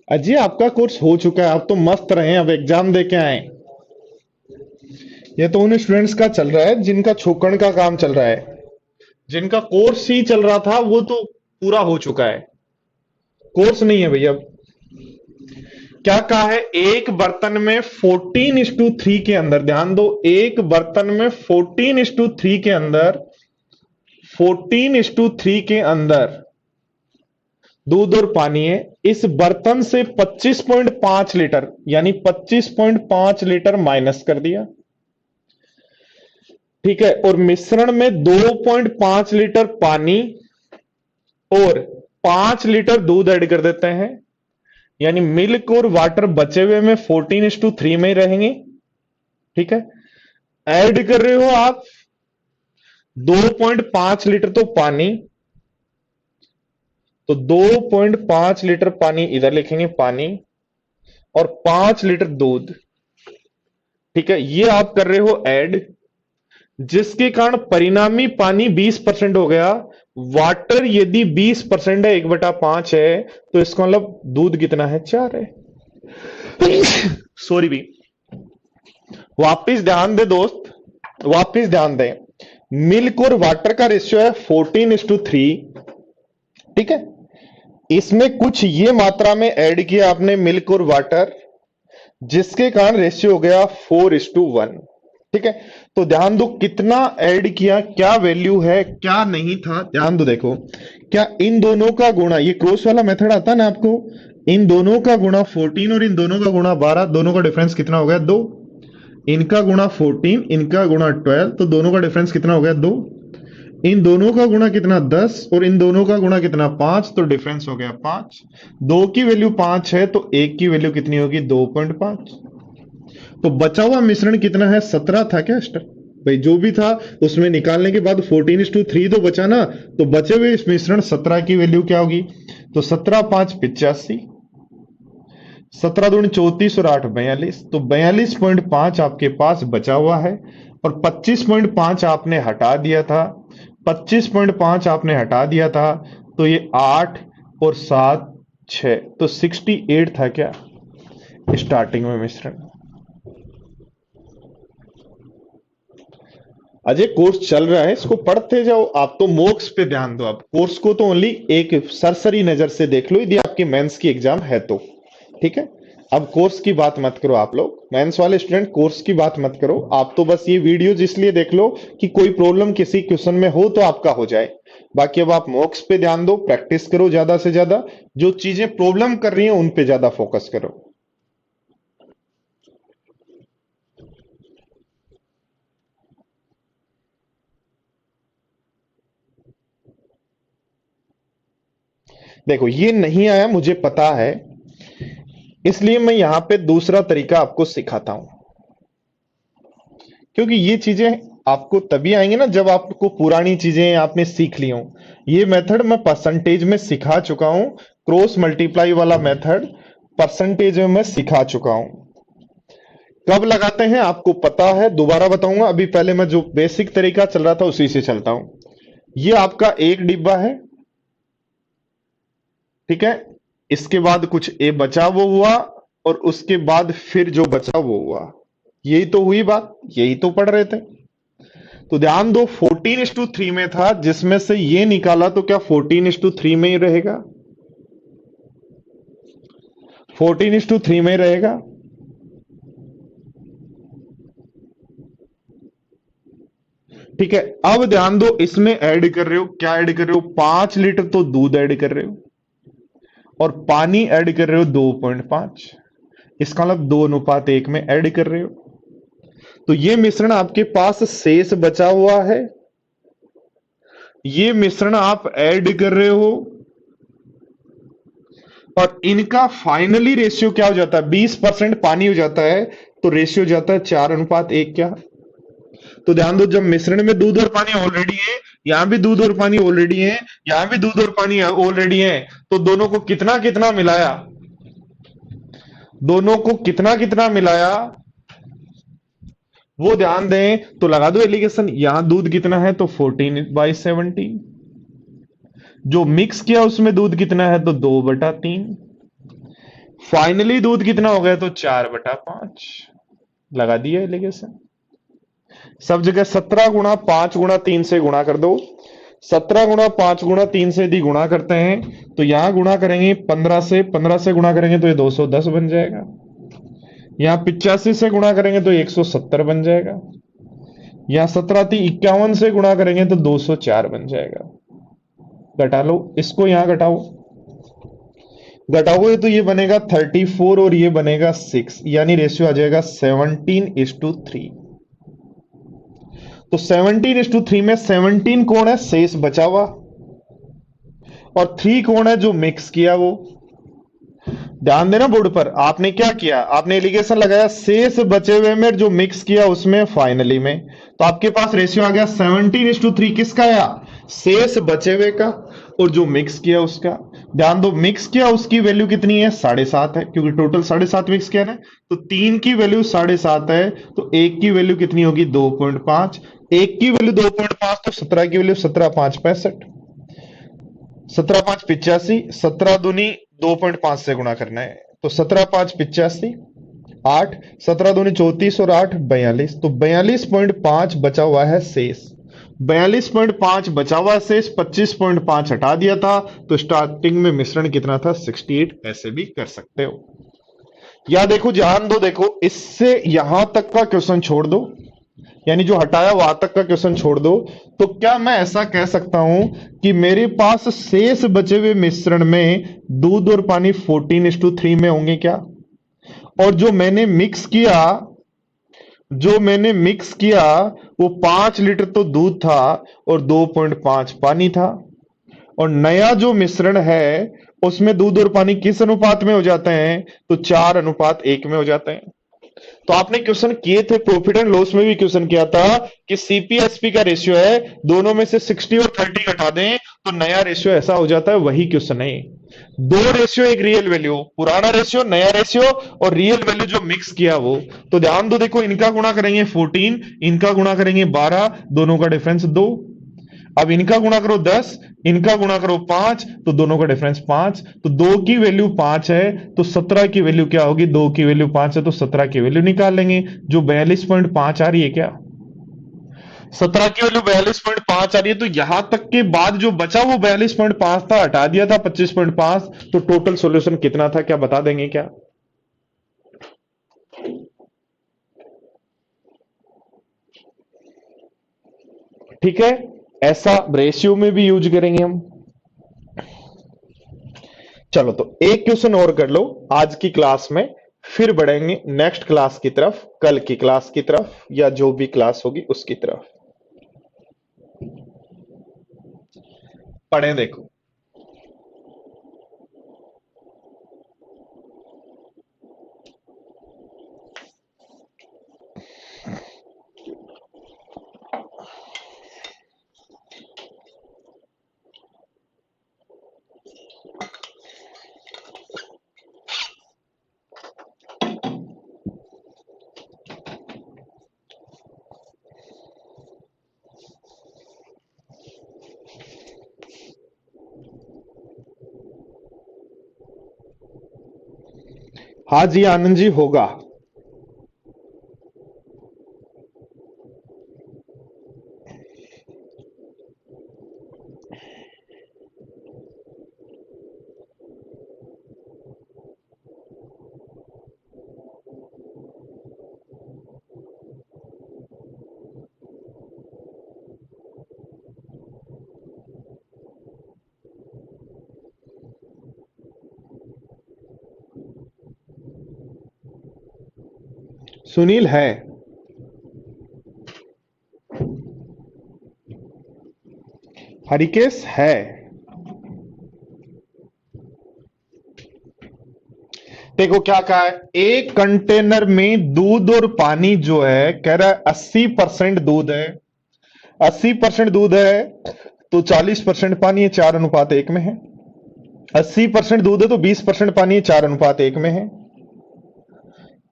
अजय, आपका कोर्स हो चुका है, आप तो मस्त रहे, अब एग्जाम दे के आए। ये तो उन स्टूडेंट्स का चल रहा है जिनका छोकण का काम चल रहा है। जिनका कोर्स ही चल रहा था वो तो पूरा हो चुका है। कोर्स नहीं है भैया। क्या कहा है? एक बर्तन में 14:3 के अंदर, ध्यान दो, एक बर्तन में 14:3 के अंदर, 14:3 के अंदर दूध और पानी है। इस बर्तन से 25.5 लीटर, यानी 25.5 लीटर माइनस कर दिया, ठीक है। और मिश्रण में 2.5 लीटर पानी और 5 लीटर दूध ऐड कर देते हैं, यानी मिल्क और वाटर बचे हुए में 14:3 में ही रहेंगे, ठीक है। ऐड कर रहे हो आप 2.5 लीटर तो पानी, तो 2.5 लीटर पानी इधर लिखेंगे, पानी, और 5 लीटर दूध, ठीक है। ये आप कर रहे हो ऐड, जिसके कारण परिणामी पानी 20% हो गया। वाटर यदि 20% है, 1/5 है, तो इसका मतलब दूध कितना है? 4 है। सॉरी भी। वापिस ध्यान दे दोस्त, वापिस ध्यान दें। मिल्क और वाटर का रेशियो है 14:3, ठीक है। इसमें कुछ ये मात्रा में ऐड किया आपने मिल्क और वाटर, जिसके कारण रेशियो हो गया 4:1, ठीक है। तो ध्यान दो कितना ऐड किया, क्या वैल्यू है, क्या नहीं था, ध्यान दो। देखो, क्या इन दोनों का गुणा, ये क्रॉस वाला मेथड आता है ना आपको, इन दोनों का गुणा 14 और इन दोनों का गुणा 12, दोनों का डिफरेंस कितना हो गया? 2। इनका गुणा 14, इनका गुणा 12, तो दोनों का डिफरेंस कितना हो गया? 2। इन दोनों का गुणा कितना? 10, और इन दोनों का गुणा कितना? 5, तो डिफरेंस हो गया 5। 2 की वैल्यू 5 है, तो 1 की वैल्यू कितनी होगी? 2.5। तो बचा हुआ मिश्रण कितना है? 17 था क्या स्टर भाई? जो भी था उसमें निकालने के बाद 14:3 तो बचा ना, तो बचे हुए इस मिश्रण 17 की वैल्यू क्या होगी? तो 17 5 85, 17 दूनी 34 और 8 42, तो 42.5 आपके पास बचा हुआ है। और 25.5 आपने हटा दिया था, 25.5 आपने हटा दिया था, तो ये 8 और 7 6, तो 68 था क्या स्टार्टिंग में मिश्रण? अजय, कोर्स चल रहा है, इसको पढ़ते जाओ। आप तो मोक्स पे ध्यान दो, आप कोर्स को तो ओनली एक सरसरी नजर से देख लो, यदि आपकी मेंस की एग्जाम है तो, ठीक है। अब कोर्स की बात मत करो, आप लोग मेंस वाले स्टूडेंट कोर्स की बात मत करो। आप तो बस ये वीडियोज इसलिए देख लो कि कोई प्रॉब्लम किसी क्वेश्चन में हो तो आपका हो जाए। बाकी अब आप मोक्स पे ध्यान दो, प्रैक्टिस करो ज्यादा से ज्यादा, जो चीजें प्रॉब्लम कर रही हैं उन पे ज्यादा फोकस करो। देखो ये नहीं आया मुझे पता है, इसलिए मैं यहां पे दूसरा तरीका आपको सिखाता हूं, क्योंकि ये चीजें आपको तभी आएंगे ना जब आपको पुरानी चीजें आपने सीख ली हो। ये मेथड मैं परसेंटेज में सिखा चुका हूं, क्रॉस मल्टीप्लाई वाला मेथड परसेंटेज में मैं सिखा चुका हूं। कब लगाते हैं आपको पता है, दोबारा बताऊंगा। अभी पहले मैं जो बेसिक तरीका चल रहा था उसी से चलता हूं। ये आपका एक डिब्बा है, ठीक है। इसके बाद कुछ ए बचा वो हुआ, और उसके बाद फिर जो बचा वो हुआ। यही तो हुई बात, यही तो पढ़ रहे थे। तो ध्यान दो, 14:3 में था, जिसमें से ये निकाला तो क्या 14:3 में ही रहेगा? 14:3 में ही रहेगा। ठीक है, अब ध्यान दो, इसमें ऐड कर रहे हो, क्या ऐड कर रहे हो? 5 लीटर तो दूध ऐड कर रहे हो, और पानी ऐड कर रहे हो 2.5। इसका मतलब 2:1 में ऐड कर रहे हो। तो ये मिश्रण आपके पास शेष बचा हुआ है, ये मिश्रण आप ऐड कर रहे हो, और इनका फाइनली रेशियो क्या हो जाता है? 20% पानी हो जाता है, तो रेशियो जाता है 4:1। क्या? तो ध्यान दो, जब मिश्रण में दूध और पानी ऑलरेडी है, यहां भी दूध और पानी ऑलरेडी है, यहां भी दूध और पानी ऑलरेडी है, तो दोनों को कितना कितना मिलाया? दोनों को कितना कितना मिलाया वो ध्यान दें तो लगा दो एलिगेशन। यहां दूध कितना है? तो 14/17। जो मिक्स किया उसमें दूध कितना है? तो 2/3। फाइनली दूध कितना हो गया? तो 4/5। लगा दिया एलिगेशन। सब जगह 17 × 5 × 3 से गुणा कर दो। 17 × 5 × 3 से यदि गुणा करते हैं तो यहां गुणा करेंगे 15 से, 15 से गुणा करेंगे तो ये 210 बन जाएगा। यहां 85 से गुणा करेंगे तो 170 बन जाएगा। यहां 17×3 = 51 से गुणा करेंगे तो 204 बन जाएगा। घटा लो इसको, यहां घटाओ, घटाओगे तो ये बनेगा 34 और ये बनेगा 6, यानी रेशियो आ जाएगा 17:3। तो 17:3 में 17 कौन है? शेष बचा हुआ, और 3 कौन है? जो मिक्स किया वो। ध्यान देना बोर्ड पर, आपने क्या किया? आपने एलिगेशन लगाया शेष बचे हुए में, जो मिक्स किया उसमें, फाइनली में। तो आपके पास रेशियो आ गया 17:3। किसका आया? शेष बचे हुए का, और जो मिक्स किया उसका। ध्यान दो, मिक्स किया उसकी वैल्यू कितनी है? 7.5 है, क्योंकि टोटल 7.5 मिक्स किया ना। तो 3 की वैल्यू 7.5 है, तो 1 की वैल्यू कितनी होगी? 2.5। 1 की वैल्यू 2.5, तो 17 की वैल्यू 17×5 = 65। 17×5 = 85। 17 दूनी 2.5 से गुणा करना है, तो 17×5 = 85। 8, 17 दूनी 34 और 8 42, तो 42.5 बचा हुआ है शेष। 42.5 बचा हुआ शेष, 25.5 हटा दिया था, तो स्टार्टिंग में मिश्रण कितना था? 68। ऐसे भी कर सकते हो। या देखो, ध्यान दो, देखो इससे यहां तक का क्वेश्चन छोड़ दो, यानी जो हटाया वहां तक का क्वेश्चन छोड़ दो। तो क्या मैं ऐसा कह सकता हूं कि मेरे पास शेष बचे हुए मिश्रण में दूध और पानी 14:3 में होंगे क्या? और जो मैंने मिक्स किया, वो 5 लीटर तो दूध था और 2.5 पानी था। और नया जो मिश्रण है उसमें दूध और पानी किस अनुपात में हो जाते हैं? तो 4:1 में हो जाते हैं। तो आपने क्वेश्चन किए थे, प्रॉफिट एंड लॉस में भी क्वेश्चन किया था कि सीपीएसपी का रेशियो है, दोनों में से 60 और 30 घटा दें तो नया रेशियो ऐसा हो जाता है। वही क्वेश्चन है। दो रेशियो, एक रियल वैल्यू, पुराना रेशियो, नया रेशियो, और रियल वैल्यू जो मिक्स किया वो। तो ध्यान दो, देखो इनका गुणा करेंगे 14, इनका गुणा करेंगे 12, दोनों का डिफरेंस 2। अब इनका गुणा करो 10, इनका गुणा करो 5, तो दोनों का डिफरेंस 5। तो 2 की वैल्यू 5 है, तो 17 की वैल्यू क्या होगी? 2 की वैल्यू 5 है, तो 17 की वैल्यू निकाल लेंगे, जो 42.5 आ रही है। क्या 17 की वैल्यू 42.5 आ रही है? तो यहां तक के बाद जो बचा वो 42.5 था, हटा दिया था 25.5। तो टोटल सॉल्यूशन कितना था? क्या बता देंगे क्या? ठीक है, ऐसा रेशियो में भी यूज करेंगे हम। चलो, तो एक क्वेश्चन और कर लो आज की क्लास में, फिर बढ़ेंगे नेक्स्ट क्लास की तरफ, कल की क्लास की तरफ, या जो भी क्लास होगी उसकी तरफ। पढ़ें, देखो। हाँ जी आनंद जी होगा। सुनील है। हरिकेश है। देखो क्या कहा है, एक कंटेनर में दूध और पानी जो है कह रहा है 80% दूध है, 80% दूध है तो 40% पानी है, 4:1 में है। 80% दूध है तो 20% पानी है, 4:1 में है।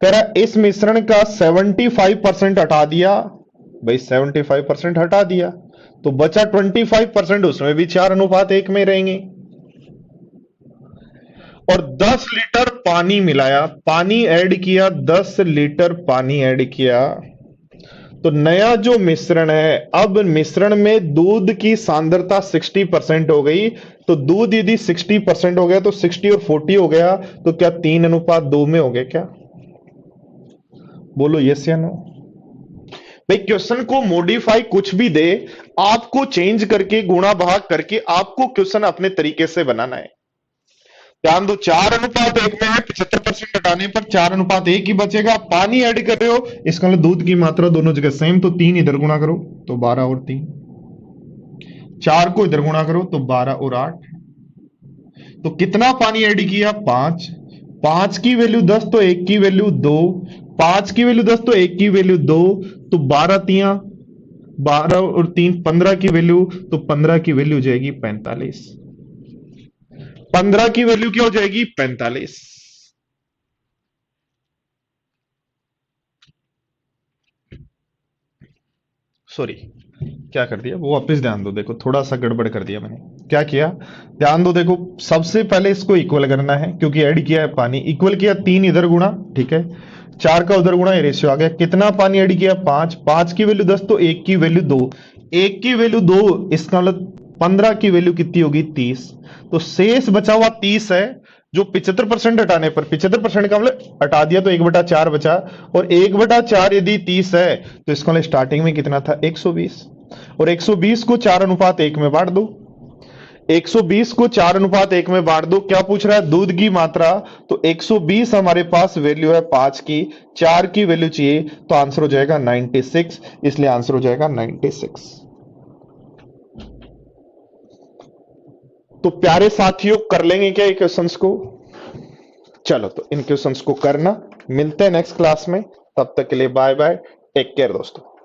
कह रहा है इस मिश्रण का 75% हटा दिया, भाई 75% हटा दिया तो बचा 25%, उसमें भी 4:1 में रहेंगे। और 10 लीटर पानी मिलाया, पानी ऐड किया, 10 लीटर पानी ऐड किया तो नया जो मिश्रण है, अब मिश्रण में दूध की सांद्रता 60% हो गई। तो दूध यदि 60% हो गया तो 60 और 40 हो गया, तो क्या 3:2 में हो गया क्या? बोलो यस या नो। भाई क्वेश्चन को मॉडिफाई कुछ भी दे, आपको चेंज करके गुणा भाग करके आपको क्वेश्चन अपने तरीके से बनाना है। ध्यान दो, 4:1 में है, 75% हटाने पर 4:1 ही बचेगा। पानी ऐड कर रहे हो, इसका मतलब दूध की मात्रा दोनों जगह सेम, तो 3 इधर गुणा करो तो 12 और 3, 4 को इधर गुणा करो तो 12 और 8, तो कितना पानी ऐड किया? 5। 5 की वैल्यू 10 तो 1 की वैल्यू 2, 5 की वैल्यू 10 तो 1 की वैल्यू 2, तो 12 तिया 12 और 3 15 की वैल्यू, तो 15 की वैल्यू जाएगी 45। 15 की वैल्यू क्या हो जाएगी? 45। सॉरी, क्या कर दिया वो वापस ध्यान दो, देखो थोड़ा सा गड़बड़ कर दिया मैंने। क्या किया? ध्यान दो, देखो सबसे पहले इसको इक्वल करना है क्योंकि ऐड किया है पानी, इक्वल किया 3 इधर गुणा, ठीक है, 4 का उधर गुणा, ये रेशियो आ गया। कितना पानी ऐड किया? 5। 5 की वैल्यू 10 तो 1 की वैल्यू 2, 1 की वैल्यू 2, इसका मतलब 15 की वैल्यू कितनी होगी? 30। तो शेष बचा हुआ 30 है, जो 75% हटाने पर, 75% का मतलब हटा दिया तो 1/4 बचा, और 1/4 यदि 30 है तो इसका मतलब स्टार्टिंग में कितना था? 120। और 120 को 4:1 में बांट दो, 120 को 4:1 में बांट दो। क्या पूछ रहा है? दूध की मात्रा। तो 120 हमारे पास वैल्यू है 5 की, 4 की वैल्यू चाहिए, तो आंसर हो जाएगा 96, इसलिए आंसर हो जाएगा 96। तो प्यारे साथियों, कर लेंगे क्या ये क्वेश्चंस को? चलो तो इन क्वेश्चंस को करना, मिलते हैं नेक्स्ट क्लास में, तब तक के लिए बाय बाय, टेक केयर दोस्तों।